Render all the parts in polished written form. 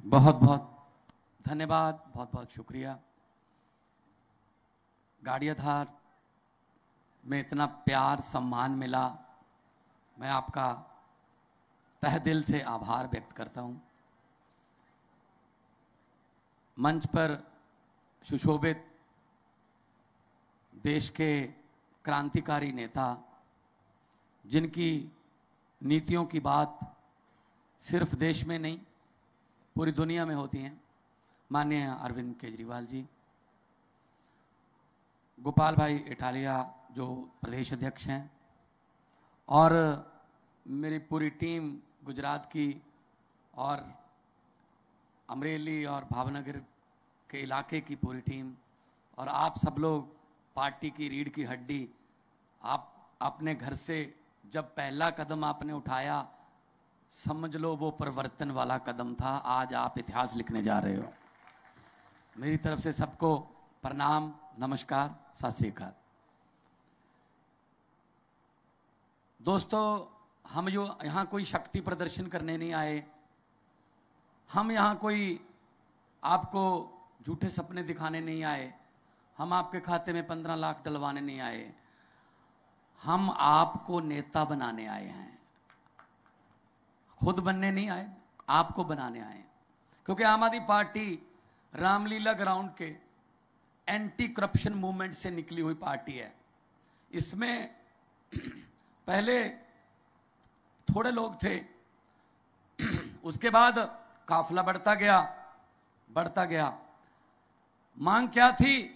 बहुत बहुत धन्यवाद, बहुत बहुत शुक्रिया। गाड़ी आधार में इतना प्यार सम्मान मिला, मैं आपका तह दिल से आभार व्यक्त करता हूं। मंच पर सुशोभित देश के क्रांतिकारी नेता, जिनकी नीतियों की बात सिर्फ देश में नहीं पूरी दुनिया में होती हैं, माननीय अरविंद केजरीवाल जी, गोपाल भाई इटालिया जो प्रदेश अध्यक्ष हैं, और मेरी पूरी टीम गुजरात की और अमरेली और भावनगर के इलाके की पूरी टीम, और आप सब लोग पार्टी की रीढ़ की हड्डी। आप अपने घर से जब पहला कदम आपने उठाया, समझ लो वो परिवर्तन वाला कदम था। आज आप इतिहास लिखने जा रहे हो। मेरी तरफ से सबको प्रणाम, नमस्कार, सत श्री अकाल। दोस्तों, हम जो यहाँ कोई शक्ति प्रदर्शन करने नहीं आए, हम यहाँ कोई आपको झूठे सपने दिखाने नहीं आए, हम आपके खाते में 15 लाख डलवाने नहीं आए, हम आपको नेता बनाने आए हैं। खुद बनने नहीं आए, आपको बनाने आए। क्योंकि आम आदमी पार्टी रामलीला ग्राउंड के एंटी करप्शन मूवमेंट से निकली हुई पार्टी है। इसमें पहले थोड़े लोग थे, उसके बाद काफिला बढ़ता गया। मांग क्या थी?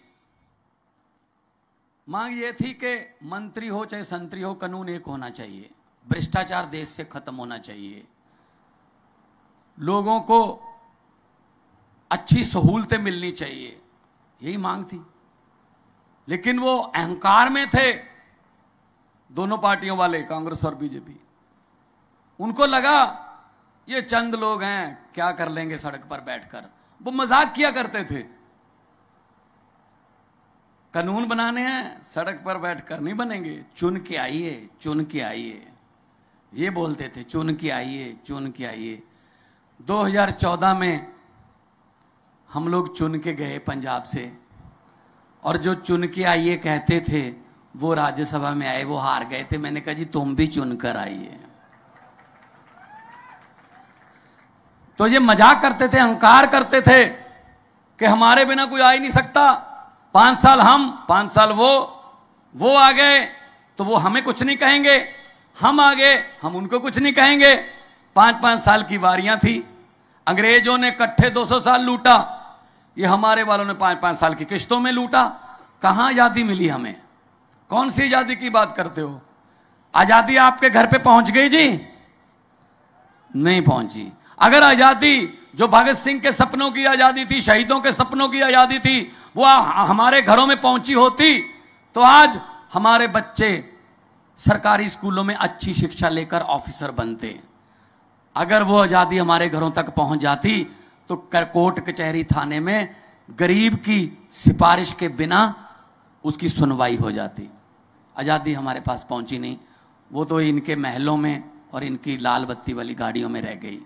मांग ये थी कि मंत्री हो चाहे संतरी हो, कानून एक होना चाहिए, भ्रष्टाचार देश से खत्म होना चाहिए, लोगों को अच्छी सहूलतें मिलनी चाहिए, यही मांग थी। लेकिन वो अहंकार में थे दोनों पार्टियों वाले, कांग्रेस और बीजेपी। उनको लगा ये चंद लोग हैं, क्या कर लेंगे सड़क पर बैठकर। वो मजाक किया करते थे, कानून बनाने हैं, सड़क पर बैठकर नहीं बनेंगे, चुन के आइए, ये बोलते थे, चुन के आइए। 2014 में हम लोग चुन के गए पंजाब से, और जो चुन के आइए कहते थे वो राज्यसभा में आए, वो हार गए थे। मैंने कहा जी तुम भी चुन कर आइए। तो ये मजाक करते थे, अहंकार करते थे कि हमारे बिना कोई आ ही नहीं सकता। 5 साल हम, 5 साल वो आ गए तो वो हमें कुछ नहीं कहेंगे, हम आ गए हम उनको कुछ नहीं कहेंगे। 5-5 साल की वारियां थी। अंग्रेजों ने इकट्ठे 200 साल लूटा, ये हमारे वालों ने 5-5 साल की किश्तों में लूटा। कहां आजादी मिली हमें? कौन सी आजादी की बात करते हो? आजादी आपके घर पे पहुंच गई जी? नहीं पहुंची। अगर आजादी जो भगत सिंह के सपनों की आजादी थी, शहीदों के सपनों की आजादी थी, वो हमारे घरों में पहुंची होती तो आज हमारे बच्चे सरकारी स्कूलों में अच्छी शिक्षा लेकर ऑफिसर बनते। अगर वो आजादी हमारे घरों तक पहुंच जाती तो कोर्ट कचहरी थाने में गरीब की सिफारिश के बिना उसकी सुनवाई हो जाती। आजादी हमारे पास पहुंची नहीं, वो तो इनके महलों में और इनकी लाल बत्ती वाली गाड़ियों में रह गई।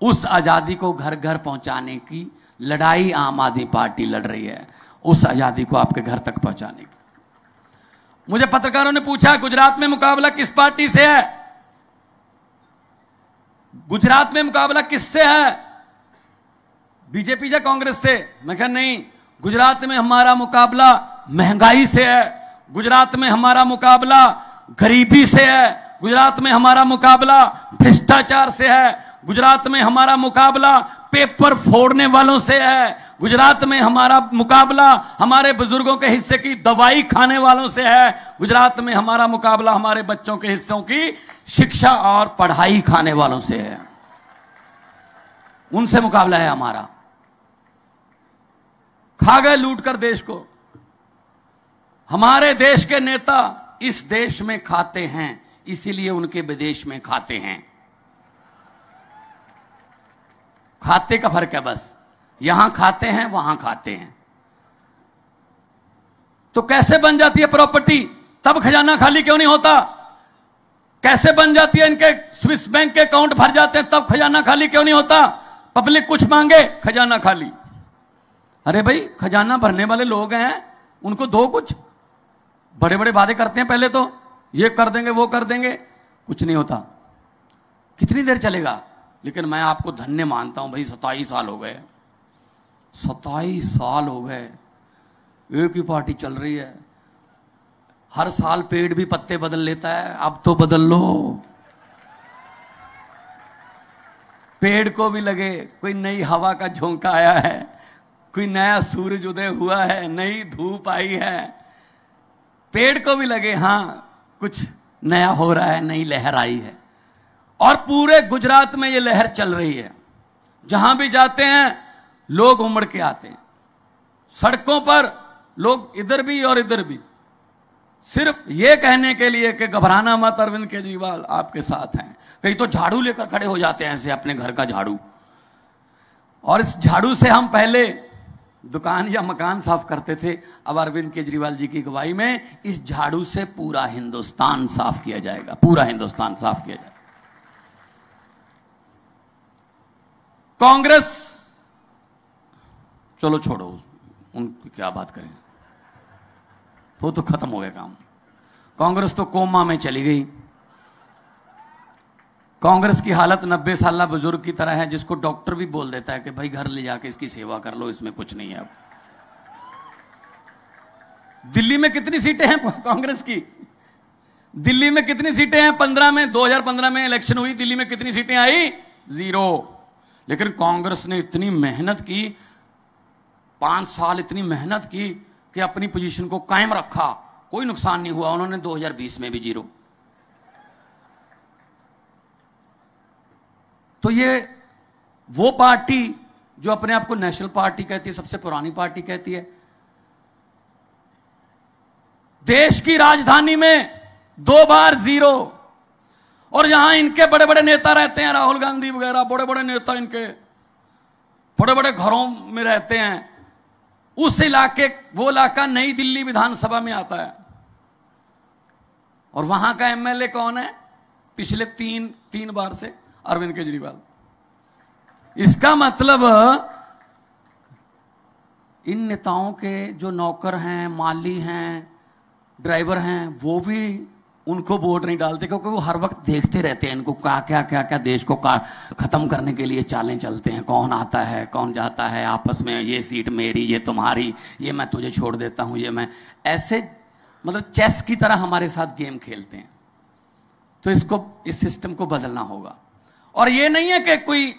उस आजादी को घर घर पहुंचाने की लड़ाई आम आदमी पार्टी लड़ रही है, उस आजादी को आपके घर तक पहुंचाने की। मुझे पत्रकारों ने पूछा गुजरात में मुकाबला किस पार्टी से है? गुजरात में मुकाबला किससे है? बीजेपी या कांग्रेस से? मैं कहा नहीं, गुजरात में हमारा मुकाबला महंगाई से है, गुजरात में हमारा मुकाबला गरीबी से है, गुजरात में हमारा मुकाबला भ्रष्टाचार से है, गुजरात में हमारा मुकाबला पेपर फोड़ने वालों से है, गुजरात में हमारा मुकाबला हमारे बुजुर्गों के हिस्से की दवाई खाने वालों से है, गुजरात में हमारा मुकाबला हमारे बच्चों के हिस्सों की शिक्षा और पढ़ाई खाने वालों से है। उनसे मुकाबला है हमारा। खा गए लूट कर देश को। हमारे देश के नेता इस देश में खाते हैं, इसीलिए उनके विदेश में खाते हैं। खाते का फर्क है बस, यहां खाते हैं वहां खाते हैं। तो कैसे बन जाती है प्रॉपर्टी? तब खजाना खाली क्यों नहीं होता? कैसे बन जाती है? इनके स्विस बैंक के अकाउंट भर जाते हैं, तब खजाना खाली क्यों नहीं होता? पब्लिक कुछ मांगे, खजाना खाली। अरे भाई, खजाना भरने वाले लोग हैं, उनको दो कुछ। बड़े बड़े वादे करते हैं, पहले तो ये कर देंगे वो कर देंगे, कुछ नहीं होता। कितनी देर चलेगा? लेकिन मैं आपको धन्य मानता हूं भाई, 27 साल हो गए, 27 साल हो गए, एक ही पार्टी चल रही है। हर साल पेड़ भी पत्ते बदल लेता है, अब तो बदल लो। पेड़ को भी लगे कोई नई हवा का झोंका आया है, कोई नया सूरज उदय हुआ है, नई धूप आई है। पेड़ को भी लगे हां कुछ नया हो रहा है, नई लहर आई है। और पूरे गुजरात में ये लहर चल रही है। जहां भी जाते हैं लोग उमड़ के आते हैं, सड़कों पर लोग इधर भी और इधर भी, सिर्फ ये कहने के लिए कि घबराना मत, अरविंद केजरीवाल आपके साथ हैं। कई तो झाड़ू लेकर खड़े हो जाते हैं ऐसे, अपने घर का झाड़ू। और इस झाड़ू से हम पहले दुकान या मकान साफ करते थे, अब अरविंद केजरीवाल जी की अगुवाई में इस झाड़ू से पूरा हिंदुस्तान साफ किया जाएगा, पूरा हिंदुस्तान साफ किया जाएगा। कांग्रेस चलो छोड़ो, उनकी क्या बात करें, वो तो खत्म हो गया काम। कांग्रेस तो कोमा में चली गई। कांग्रेस की हालत 90 साल बुजुर्ग की तरह है, जिसको डॉक्टर भी बोल देता है कि भाई घर ले जाके इसकी सेवा कर लो, इसमें कुछ नहीं है। अब दिल्ली में कितनी सीटें हैं कांग्रेस की? दिल्ली में कितनी सीटें हैं? 15 में, 2015 में इलेक्शन हुई, दिल्ली में कितनी सीटें आई? 0। लेकिन कांग्रेस ने इतनी मेहनत की, 5 साल इतनी मेहनत की कि अपनी पोजीशन को कायम रखा, कोई नुकसान नहीं हुआ। उन्होंने 2020 में भी 0। तो ये वो पार्टी जो अपने आप को नेशनल पार्टी कहती है, सबसे पुरानी पार्टी कहती है, देश की राजधानी में 2 बार 0। और यहां इनके बड़े बड़े नेता रहते हैं, राहुल गांधी वगैरह, बड़े बड़े नेता इनके बड़े बड़े घरों में रहते हैं। उस इलाके, वो इलाका नई दिल्ली विधानसभा में आता है। और वहां का एमएलए कौन है? पिछले तीन बार से अरविंद केजरीवाल। इसका मतलब इन नेताओं के जो नौकर हैं, माली हैं, ड्राइवर हैं, वो भी उनको वोट नहीं डालते, क्योंकि वो हर वक्त देखते रहते हैं इनको क्या देश को खत्म करने के लिए चालें चलते हैं। कौन आता है, कौन जाता है, आपस में ये सीट मेरी, ये तुम्हारी, ये मैं तुझे छोड़ देता हूं, ये मैं, ऐसे मतलब चेस की तरह हमारे साथ गेम खेलते हैं। तो इसको, इस सिस्टम को बदलना होगा। और ये नहीं है कि कोई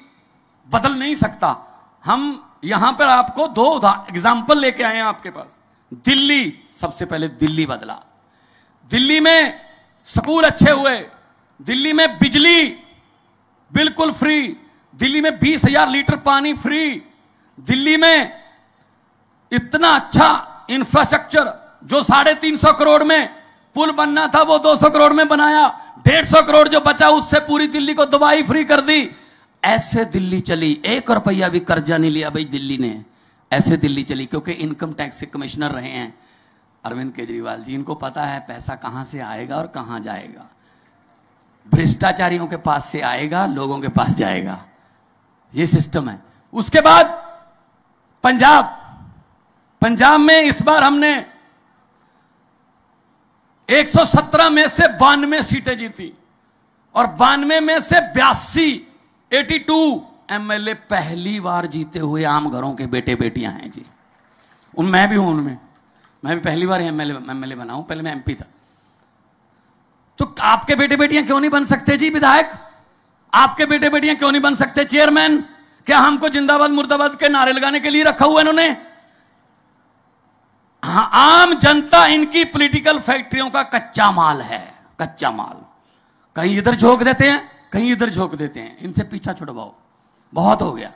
बदल नहीं सकता। हम यहां पर आपको 2 एग्जाम्पल लेके आए हैं आपके पास। दिल्ली, सबसे पहले दिल्ली बदला। दिल्ली में स्कूल अच्छे हुए, दिल्ली में बिजली बिल्कुल फ्री, दिल्ली में 20,000 लीटर पानी फ्री, दिल्ली में इतना अच्छा इंफ्रास्ट्रक्चर, जो 350 करोड़ में पुल बनना था वो 200 करोड़ में बनाया, 150 करोड़ जो बचा उससे पूरी दिल्ली को दवाई फ्री कर दी। ऐसे दिल्ली चली, 1 रुपया भी कर्जा नहीं लिया भाई दिल्ली ने, ऐसे दिल्ली चली। क्योंकि इनकम टैक्स के कमिश्नर रहे हैं अरविंद केजरीवाल जी, इनको पता है पैसा कहां से आएगा और कहां जाएगा। भ्रष्टाचारियों के पास से आएगा, लोगों के पास जाएगा, ये सिस्टम है। उसके बाद पंजाब में इस बार हमने 117 में से 92 सीटें जीती, और 92 में से 82 एमएलए पहली बार जीते हुए आम घरों के बेटे बेटियां हैं जी। मैं भी हूं उनमें, मैं भी पहली बार एमएलए बना हूं, पहले मैं एमपी था। तो आपके बेटे बेटियां क्यों नहीं बन सकते जी विधायक? आपके बेटे बेटियां क्यों नहीं बन सकते चेयरमैन? क्या हमको जिंदाबाद मुर्दाबाद के नारे लगाने के लिए रखा हुआ इन्होंने? हाँ, आम जनता इनकी पॉलिटिकल फैक्ट्रियों का कच्चा माल है, कच्चा माल। कहीं इधर झोंक देते हैं, कहीं इधर झोंक देते हैं। इनसे पीछा छुड़वाओ, बहुत हो गया।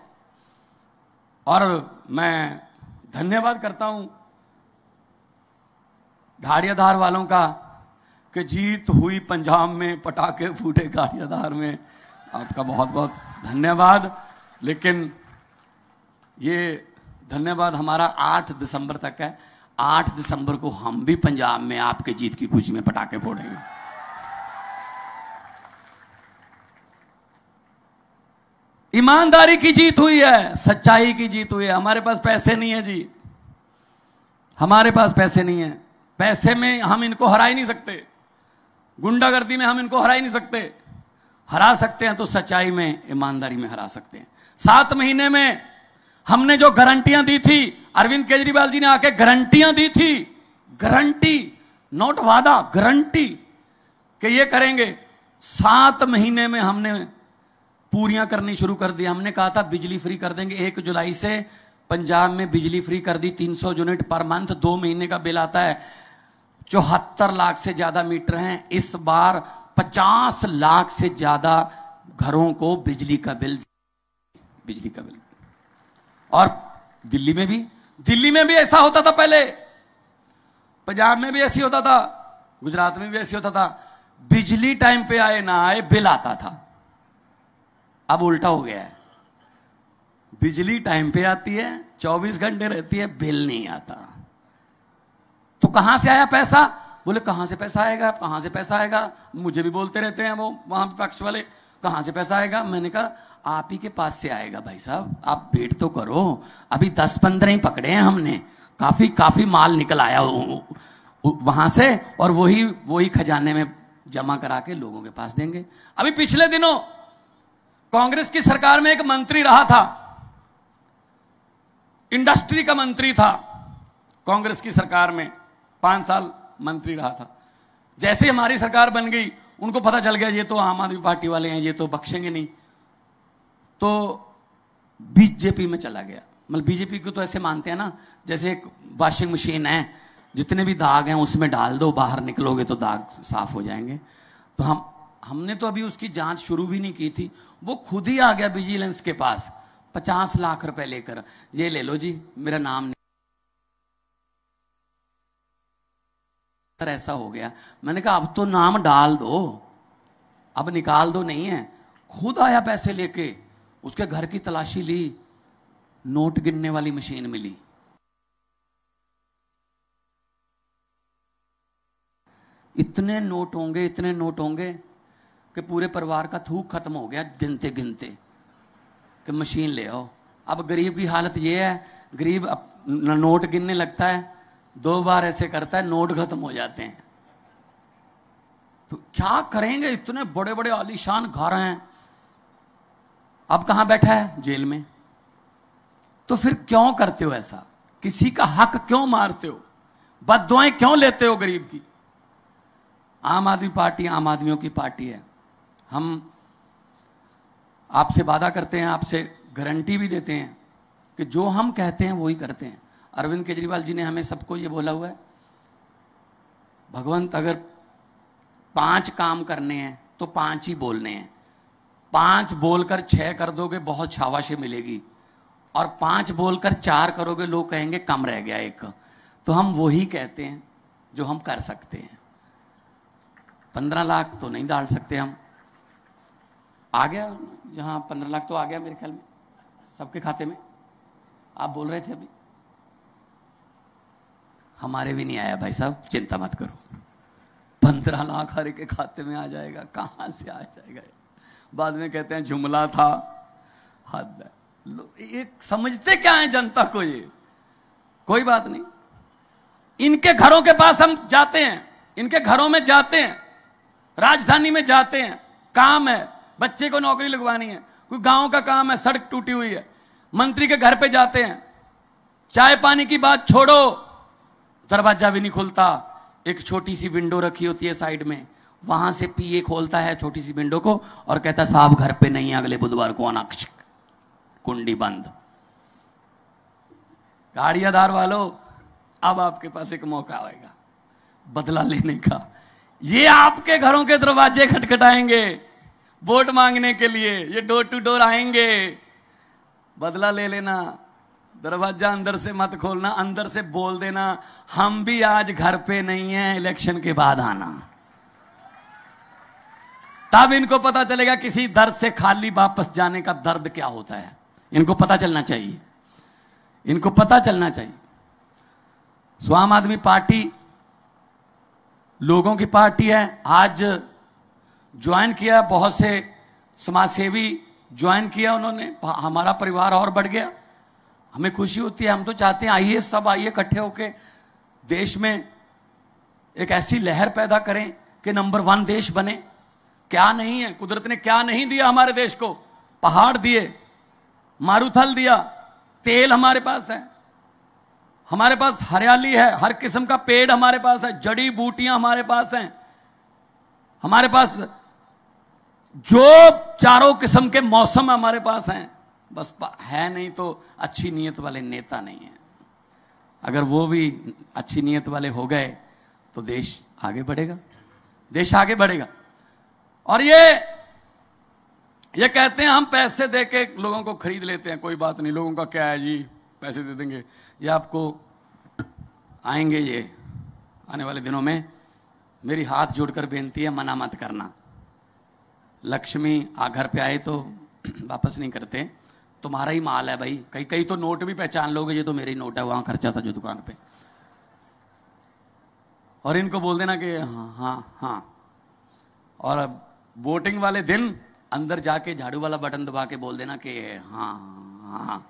और मैं धन्यवाद करता हूं गाड़ियाधार वालों का कि जीत हुई पंजाब में, पटाखे फूटे गाड़ियाधार में, आपका बहुत बहुत धन्यवाद। लेकिन ये धन्यवाद हमारा 8 दिसंबर तक है। 8 दिसंबर को हम भी पंजाब में आपके जीत की खुशी में पटाखे फोड़ेंगे। ईमानदारी की जीत हुई है, सच्चाई की जीत हुई है। हमारे पास पैसे नहीं है जी, हमारे पास पैसे नहीं है। पैसे में हम इनको हरा ही नहीं सकते, गुंडागर्दी में हम इनको हरा ही नहीं सकते। हरा सकते हैं तो सच्चाई में, ईमानदारी में हरा सकते हैं। 7 महीने में हमने जो गारंटियां दी थी, अरविंद केजरीवाल जी ने आके गारंटियां दी थी, गारंटी, नोट वादा, गारंटी कि ये करेंगे। 7 महीने में हमने पूरियां करनी शुरू कर दी। हमने कहा था बिजली फ्री कर देंगे, 1 जुलाई से पंजाब में बिजली फ्री कर दी, 300 यूनिट पर मंथ, 2 महीने का बिल आता है। 74 लाख से ज्यादा मीटर हैं। इस बार 50 लाख से ज्यादा घरों को बिजली का बिल। और दिल्ली में भी ऐसा होता था पहले, पंजाब में भी ऐसी होता था, गुजरात में भी ऐसी होता था। बिजली टाइम पे आए ना आए बिल आता था। अब उल्टा हो गया है, बिजली टाइम पे आती है, 24 घंटे रहती है, बिल नहीं आता। तो कहां से आया पैसा? बोले कहां से पैसा आएगा, कहां से पैसा आएगा? मुझे भी बोलते रहते हैं वो वहां विपक्ष वाले, कहां से पैसा आएगा। मैंने कहा आप ही के पास से आएगा भाई साहब, आप वेट तो करो। अभी 10-15 ही पकड़े हैं हमने, काफी माल निकल आया वहां से, और वही खजाने में जमा करा के लोगों के पास देंगे। अभी पिछले दिनों कांग्रेस की सरकार में एक मंत्री रहा था, इंडस्ट्री का मंत्री था कांग्रेस की सरकार में, 5 साल मंत्री रहा था। जैसे ही हमारी सरकार बन गई, उनको पता चल गया ये तो आम आदमी पार्टी वाले हैं, ये तो बख्शेंगे नहीं, तो बीजेपी में चला गया। मतलब बीजेपी को तो ऐसे मानते हैं ना, जैसे एक वॉशिंग मशीन है, जितने भी दाग हैं उसमें डाल दो, बाहर निकलोगे तो दाग साफ हो जाएंगे। तो हमने तो अभी उसकी जांच शुरू भी नहीं की थी, वो खुद ही आ गया विजिलेंस के पास 50 लाख रुपए लेकर, ये ले लो जी, मेरा नाम नहीं। ऐसा हो गया। मैंने कहा अब तो नाम डाल दो, अब निकाल दो, नहीं है। खुद आया पैसे लेके, उसके घर की तलाशी ली, नोट गिनने वाली मशीन मिली। इतने नोट होंगे कि पूरे परिवार का थूक खत्म हो गया गिनते गिनते, कि मशीन ले आओ। अब गरीब की हालत ये है, गरीब नोट गिनने लगता है, 2 बार ऐसे करता है, नोट खत्म हो जाते हैं। तो क्या करेंगे, इतने बड़े बड़े आलीशान घर हैं, अब कहां बैठा है? जेल में। तो फिर क्यों करते हो ऐसा? किसी का हक क्यों मारते हो? बद्दुआएं क्यों लेते हो गरीब की? आम आदमी पार्टी आम आदमियों की पार्टी है। हम आपसे वादा करते हैं, आपसे गारंटी भी देते हैं कि जो हम कहते हैं वही करते हैं। अरविंद केजरीवाल जी ने हमें सबको ये बोला हुआ है, भगवंत अगर 5 काम करने हैं तो 5 ही बोलने हैं। 5 बोलकर 6 कर दोगे, बहुत शाबाशी मिलेगी, और 5 बोलकर 4 करोगे, लोग कहेंगे कम रह गया एक। तो हम वही कहते हैं जो हम कर सकते हैं। 15 लाख तो नहीं डाल सकते हम, आ गया यहां 15 लाख तो आ गया मेरे ख्याल में सबके खाते में। आप बोल रहे थे अभी, हमारे भी नहीं आया भाई साहब, चिंता मत करो। 15 लाख हर एक के खाते में आ जाएगा, कहां से आ जाएगा? बाद में कहते हैं जुमला था, हद है। एक समझते क्या है जनता को? ये कोई बात नहीं। इनके घरों के पास हम जाते हैं, इनके घरों में जाते हैं, राजधानी में जाते हैं, काम है, बच्चे को नौकरी लगवानी है, कोई गांव का काम है, सड़क टूटी हुई है, मंत्री के घर पे जाते हैं, चाय पानी की बात छोड़ो, दरवाजा भी नहीं खुलता, एक छोटी सी विंडो रखी होती है साइड में, वहां से पीए खोलता है छोटी सी विंडो को और कहता है साहब घर पे नहीं, अगले बुधवार को आना, कुंडी बंद। गाड़ियादार वालों, अब आपके पास एक मौका आएगा बदला लेने का। ये आपके घरों के दरवाजे खटखटाएंगे वोट मांगने के लिए, ये डोर टू डोर आएंगे। बदला ले लेना, दरवाजा अंदर से मत खोलना, अंदर से बोल देना हम भी आज घर पे नहीं है, इलेक्शन के बाद आना। तब इनको पता चलेगा किसी दर्द से खाली वापस जाने का दर्द क्या होता है। इनको पता चलना चाहिए, इनको पता चलना चाहिए। आम आदमी पार्टी लोगों की पार्टी है। आज ज्वाइन किया बहुत से समाजसेवी ज्वाइन किया उन्होंने, हमारा परिवार और बढ़ गया। हमें खुशी होती है, हम तो चाहते हैं आइए सब आइए इकट्ठे होके देश में एक ऐसी लहर पैदा करें कि नंबर 1 देश बने। क्या नहीं है, कुदरत ने क्या नहीं दिया हमारे देश को। पहाड़ दिए, मारूथल दिया, तेल हमारे पास है, हमारे पास हरियाली है, हर किस्म का पेड़ हमारे पास है, जड़ी बूटियां हमारे पास हैं, हमारे पास जो चारों किस्म के मौसम हमारे पास हैं। बस है नहीं तो अच्छी नीयत वाले नेता नहीं है। अगर वो भी अच्छी नीयत वाले हो गए तो देश आगे बढ़ेगा, देश आगे बढ़ेगा। और ये कहते हैं हम पैसे देके लोगों को खरीद लेते हैं, कोई बात नहीं, लोगों का क्या है जी, पैसे दे देंगे। ये आपको आएंगे, ये आने वाले दिनों में। मेरी हाथ जोड़कर बेनती है, मना मत करना। लक्ष्मी घर पे आए तो वापस नहीं करते, तुम्हारा ही माल है भाई। कई कई तो नोट भी पहचान लोगे, ये तो मेरे ही नोट है, वहां खर्चा था जो दुकान पे। और इनको बोल देना कि हाँ हाँ हाँ। और अब वोटिंग वाले दिन अंदर जाके झाड़ू वाला बटन दबा के बोल देना कि हाँ हाँ।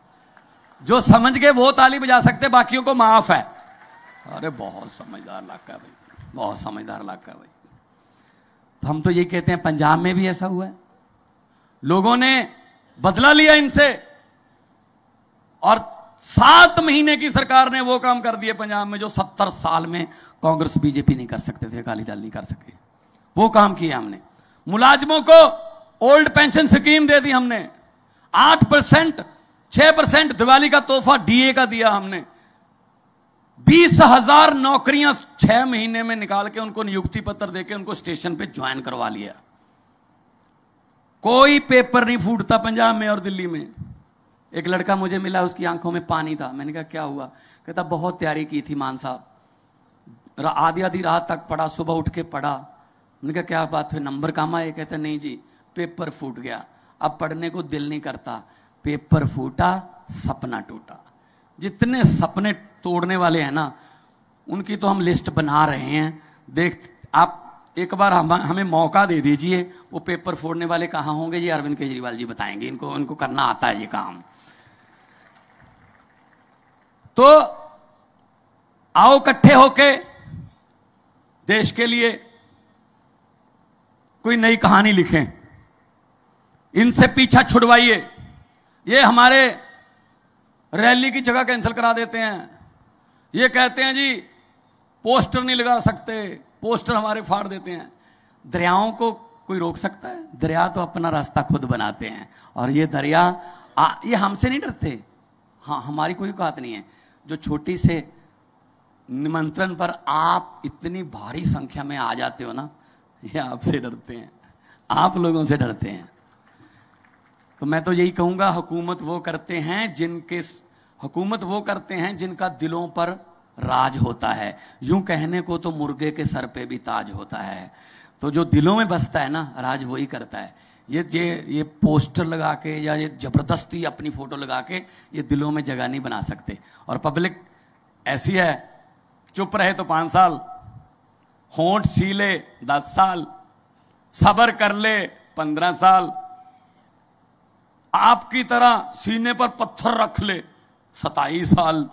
जो समझ गए वो ताली बजा सकते, बाकियों को माफ है। अरे बहुत समझदार इलाका है भाई, बहुत समझदार इलाका है भाई। तो हम तो यही कहते हैं, पंजाब में भी ऐसा हुआ है, लोगों ने बदला लिया इनसे और 7 महीने की सरकार ने वो काम कर दिए पंजाब में जो 70 साल में कांग्रेस बीजेपी नहीं कर सकते थे, अकाली दल नहीं कर सके। वो काम किया हमने। मुलाजिमों को ओल्ड पेंशन स्कीम दे दी हमने, 8%, 6% दिवाली का तोहफा डीए का दिया हमने। 20,000 नौकरियां 6 महीने में निकाल के उनको नियुक्ति पत्र देके उनको स्टेशन पे ज्वाइन करवा लिया। कोई पेपर नहीं फूटता पंजाब में और दिल्ली में। एक लड़का मुझे मिला, उसकी आंखों में पानी था। मैंने कहा क्या हुआ? कहता बहुत तैयारी की थी मान साहब, आधी आधी रात तक पढ़ा, सुबह उठ के पढ़ा। मैंने कहा क्या बात है, नंबर कम आए? कहता नहीं जी पेपर फूट गया, अब पढ़ने को दिल नहीं करता। पेपर फूटा, सपना टूटा। जितने सपने तोड़ने वाले हैं ना, उनकी तो हम लिस्ट बना रहे हैं। देख आप एक बार हमें मौका दे दीजिए, वो पेपर फोड़ने वाले कहां होंगे ये अरविंद केजरीवाल जी बताएंगे। इनको करना आता है ये काम। तो आओ इकट्ठे होके देश के लिए कोई नई कहानी लिखें, इनसे पीछा छुड़वाइए। ये हमारे रैली की जगह कैंसिल करा देते हैं। ये कहते हैं जी पोस्टर नहीं लगा सकते, पोस्टर हमारे फाड़ देते हैं। दरियाओं को कोई रोक सकता है? दरिया तो अपना रास्ता खुद बनाते हैं। और ये दरिया ये हमसे नहीं डरते। हाँ, हमारी कोई औकात नहीं है। जो छोटी से निमंत्रण पर आप इतनी भारी संख्या में आ जाते हो ना, ये आपसे डरते हैं, आप लोगों से डरते हैं। तो मैं तो यही कहूंगा, हुकूमत वो करते हैं जिनका दिलों पर राज होता है। यूं कहने को तो मुर्गे के सर पे भी ताज होता है। तो जो दिलों में बसता है ना, राज वही करता है। ये पोस्टर लगा के या ये जबरदस्ती अपनी फोटो लगा के ये दिलों में जगह नहीं बना सकते। और पब्लिक ऐसी है, चुप रहे तो 5 साल, होंठ सीले 10 साल, सब्र कर ले 15 साल, आपकी तरह सीने पर पत्थर रख ले 27 साल।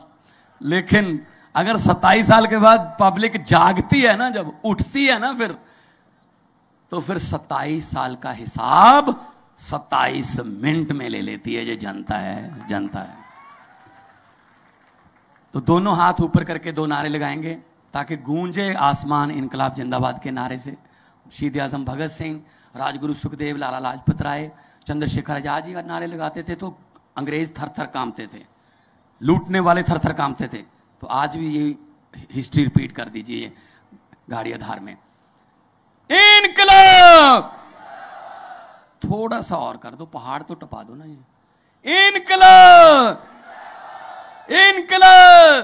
लेकिन अगर 27 साल के बाद पब्लिक जागती है ना, जब उठती है ना, तो फिर 27 साल का हिसाब 27 मिनट में ले लेती है। ये जनता है। तो दोनों हाथ ऊपर करके 2 नारे लगाएंगे ताकि गूंजे आसमान इनकलाब जिंदाबाद के नारे से। शहीद आजम भगत सिंह, राजगुरु सुखदेव, लाला लाजपत राय, चंद्रशेखर आजाद जी नारे लगाते थे तो अंग्रेज थर थर कांपते थे, लूटने वाले थर थर कांपते थे। तो आज भी ये हिस्ट्री रिपीट कर दीजिए गाड़ी आधार में, इनकलाब। थोड़ा सा और कर दो, पहाड़ तो टपा दो ना ये। इनकलाब, इनकलाब,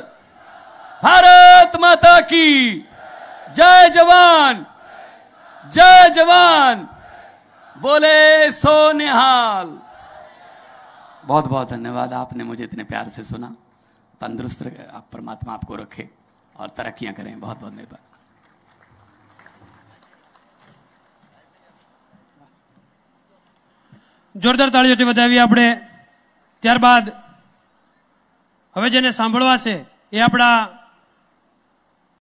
भारत माता की जय जवान, जय जवान, बोले सो निहाल। बहुत बहुत धन्यवाद, आपने मुझे इतने प्यार से सुना। तंदुरुस्त रहे आप, परमात्मा आपको रखे और तरक्कियां करें। बहुत बहुत धन्यवाद। જોરદાર તાળીઓથી વધાવીએ આપણે। ત્યારબાદ હવે જેને સાંભળવા છે એ આપણા